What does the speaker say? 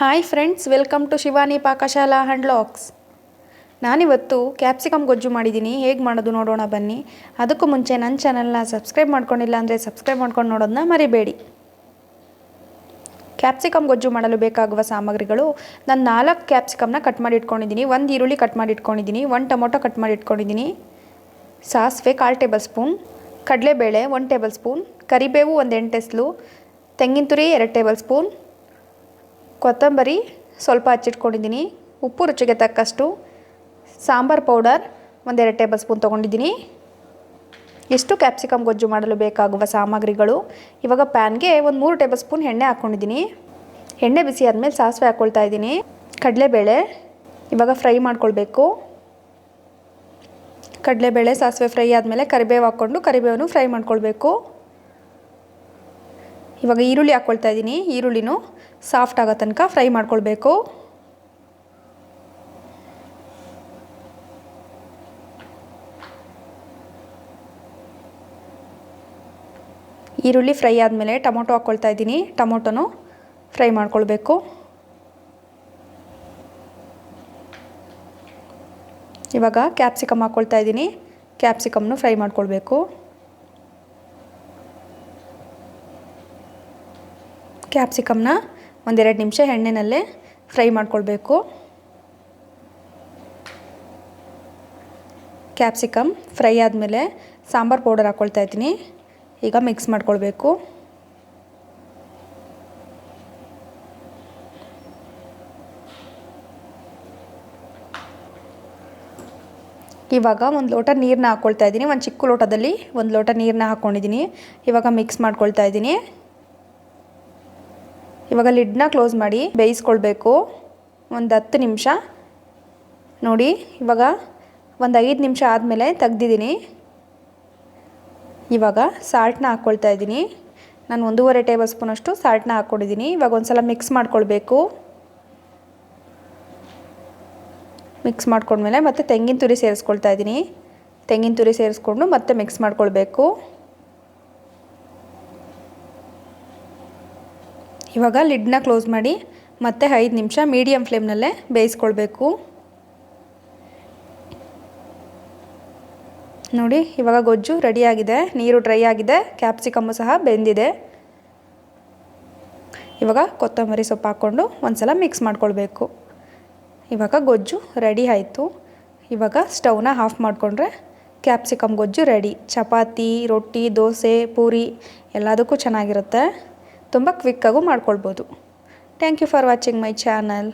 Hi friends, welcome to Shivani Pakashala and vlogs. ನಾನಿವತ್ತು capsicum ಗೊಜ್ಜು ಮಾಡಿದ್ದೀನಿ. ಹೇಗೆ ಮಾಡೋದು ನೋಡೋಣ ಬನ್ನಿ. ಅದಕ್ಕೂ ಮುಂಚೆ ನನ್ನ ಚಾನಲ್ನ ಸಬ್ಸ್ಕ್ರೈಬ್ ಮಾಡ್ಕೊಂಡಿಲ್ಲ ಅಂದರೆ ಸಬ್ಸ್ಕ್ರೈಬ್ ಮಾಡ್ಕೊಂಡು ನೋಡೋದನ್ನ ಮರಿಬೇಡಿ. ಕ್ಯಾಪ್ಸಿಕಮ್ ಗೊಜ್ಜು ಮಾಡಲು ಬೇಕಾಗುವ ಸಾಮಗ್ರಿಗಳು: ನಾನು 4 ಕ್ಯಾಪ್ಸಿಕಮ್ನ ಕಟ್ ಮಾಡಿ ಇಟ್ಕೊಂಡಿದ್ದೀನಿ, 1 ಈರುಳ್ಳಿ ಕಟ್ ಮಾಡಿ ಇಟ್ಕೊಂಡಿದ್ದೀನಿ, 1 ಟೊಮೊಟೊ ಕಟ್ ಮಾಡಿ ಇಟ್ಕೊಂಡಿದ್ದೀನಿ, ಸಾಸಿವೆ 1/4 ಟೇಬಲ್ ಸ್ಪೂನ್, ಕಡಲೆಬೇಳೆ 1 ಟೇಬಲ್ ಸ್ಪೂನ್, ಕರಿಬೇವು 1 8 ಎಸಳು, ತೆಂಗಿನ ತುರಿ 2 ಟೇಬಲ್ ಸ್ಪೂನ್, ಕೊತ್ತಂಬರಿ ಸ್ವಲ್ಪ ಹಚ್ಚಿಟ್ಕೊಂಡಿದ್ದೀನಿ, ಉಪ್ಪು ರುಚಿಗೆ ತಕ್ಕಷ್ಟು, ಸಾಂಬಾರು ಪೌಡರ್ 1-2 ಟೇಬಲ್ ಸ್ಪೂನ್ ತೊಗೊಂಡಿದ್ದೀನಿ. ಎಷ್ಟು ಕ್ಯಾಪ್ಸಿಕಮ್ ಗೊಜ್ಜು ಮಾಡಲು ಬೇಕಾಗುವ ಸಾಮಗ್ರಿಗಳು. ಇವಾಗ ಪ್ಯಾನ್ಗೆ 3 ಟೇಬಲ್ ಸ್ಪೂನ್ ಎಣ್ಣೆ ಹಾಕ್ಕೊಂಡಿದ್ದೀನಿ. ಎಣ್ಣೆ ಬಿಸಿ ಆದಮೇಲೆ ಸಾಸಿವೆ ಹಾಕ್ಕೊಳ್ತಾ ಇದ್ದೀನಿ. ಕಡಲೆಬೇಳೆ ಇವಾಗ ಫ್ರೈ ಮಾಡ್ಕೊಳ್ಬೇಕು. ಕಡಲೆಬೇಳೆ ಸಾಸಿವೆ ಫ್ರೈ ಆದಮೇಲೆ ಕರಿಬೇವು ಹಾಕ್ಕೊಂಡು ಕರಿಬೇವನ್ನು ಫ್ರೈ ಮಾಡ್ಕೊಳ್ಬೇಕು. ಇವಾಗ ಈರುಳ್ಳಿ ಹಾಕ್ಕೊಳ್ತಾ ಇದ್ದೀನಿ. ಈರುಳ್ಳಿನೂ ಸಾಫ್ಟ್ ಆಗೋ ತನಕ ಫ್ರೈ ಮಾಡ್ಕೊಳ್ಬೇಕು. ಈರುಳ್ಳಿ ಫ್ರೈ ಆದಮೇಲೆ ಟೊಮೊಟೊ ಹಾಕ್ಕೊಳ್ತಾ ಇದ್ದೀನಿ. ಟೊಮೊಟೊನು ಫ್ರೈ ಮಾಡ್ಕೊಳ್ಬೇಕು. ಇವಾಗ ಕ್ಯಾಪ್ಸಿಕಮ್ ಹಾಕ್ಕೊಳ್ತಾ ಇದ್ದೀನಿ. ಕ್ಯಾಪ್ಸಿಕಮ್ನು ಫ್ರೈ ಮಾಡ್ಕೊಳ್ಬೇಕು. ಕ್ಯಾಪ್ಸಿಕಮ್ನ 1-2 ನಿಮಿಷ ಎಣ್ಣೆನಲ್ಲೇ ಫ್ರೈ ಮಾಡ್ಕೊಳ್ಬೇಕು. ಕ್ಯಾಪ್ಸಿಕಮ್ ಫ್ರೈ ಆದಮೇಲೆ ಸಾಂಬಾರು ಪೌಡರ್ ಹಾಕ್ಕೊಳ್ತಾ ಇದ್ದೀನಿ. ಈಗ ಮಿಕ್ಸ್ ಮಾಡ್ಕೊಳ್ಬೇಕು. ಇವಾಗ 1 ಲೋಟ ನೀರನ್ನ ಹಾಕ್ಕೊಳ್ತಾ ಇದ್ದೀನಿ. ಒಂದು ಚಿಕ್ಕ ಲೋಟದಲ್ಲಿ 1 ಲೋಟ ನೀರನ್ನ ಹಾಕ್ಕೊಂಡಿದ್ದೀನಿ. ಇವಾಗ ಮಿಕ್ಸ್ ಮಾಡ್ಕೊಳ್ತಾ ಇದ್ದೀನಿ. ಇವಾಗ ಲಿಡ್ನ ಕ್ಲೋಸ್ ಮಾಡಿ ಬೇಯಿಸ್ಕೊಳ್ಬೇಕು 10 ನಿಮಿಷ. ನೋಡಿ, ಇವಾಗ 5 ನಿಮಿಷ ಆದಮೇಲೆ ತೆಗ್ದಿದ್ದೀನಿ. ಇವಾಗ ಸಾಲ್ಟ್ನ ಹಾಕ್ಕೊಳ್ತಾ ಇದ್ದೀನಿ. ನಾನು 1.5 ಟೇಬಲ್ ಸ್ಪೂನಷ್ಟು ಸಾಲ್ಟ್ನ ಹಾಕ್ಕೊಂಡಿದ್ದೀನಿ. ಇವಾಗ ಒಂದು ಸಲ ಮಿಕ್ಸ್ ಮಾಡ್ಕೊಳ್ಬೇಕು. ಮಿಕ್ಸ್ ಮಾಡ್ಕೊಂಡ್ಮೇಲೆ ಮತ್ತೆ ತೆಂಗಿನ ತುರಿ ಸೇರಿಸ್ಕೊಳ್ತಾ ಇದ್ದೀನಿ. ತೆಂಗಿನ ತುರಿ ಸೇರಿಸ್ಕೊಂಡು ಮತ್ತೆ ಮಿಕ್ಸ್ ಮಾಡ್ಕೊಳ್ಬೇಕು. ಇವಾಗ ಲಿಡ್ನ ಕ್ಲೋಸ್ ಮಾಡಿ ಮತ್ತೆ 5 ನಿಮಿಷ ಮೀಡಿಯಮ್ ಫ್ಲೇಮ್ನಲ್ಲೇ ಬೇಯಿಸ್ಕೊಳ್ಬೇಕು. ನೋಡಿ, ಇವಾಗ ಗೊಜ್ಜು ರೆಡಿಯಾಗಿದೆ. ನೀರು ಡ್ರೈ ಆಗಿದೆ, ಕ್ಯಾಪ್ಸಿಕಮ್ಮು ಸಹ ಬೆಂದಿದೆ. ಇವಾಗ ಕೊತ್ತಂಬರಿ ಸೊಪ್ಪು ಹಾಕ್ಕೊಂಡು ಒಂದು ಸಲ ಮಿಕ್ಸ್ ಮಾಡ್ಕೊಳ್ಬೇಕು. ಇವಾಗ ಗೊಜ್ಜು ರೆಡಿ ಆಯಿತು. ಇವಾಗ ಸ್ಟವ್ನ ಆಫ್ ಮಾಡಿಕೊಂಡ್ರೆ ಕ್ಯಾಪ್ಸಿಕಮ್ ಗೊಜ್ಜು ರೆಡಿ. ಚಪಾತಿ, ರೊಟ್ಟಿ, ದೋಸೆ, ಪೂರಿ ಎಲ್ಲದಕ್ಕೂ ಚೆನ್ನಾಗಿರುತ್ತೆ. ತುಂಬ ಕ್ವಿಕ್ಕಾಗೂ ಮಾಡ್ಕೊಳ್ಬೋದು. Thank you for watching my channel.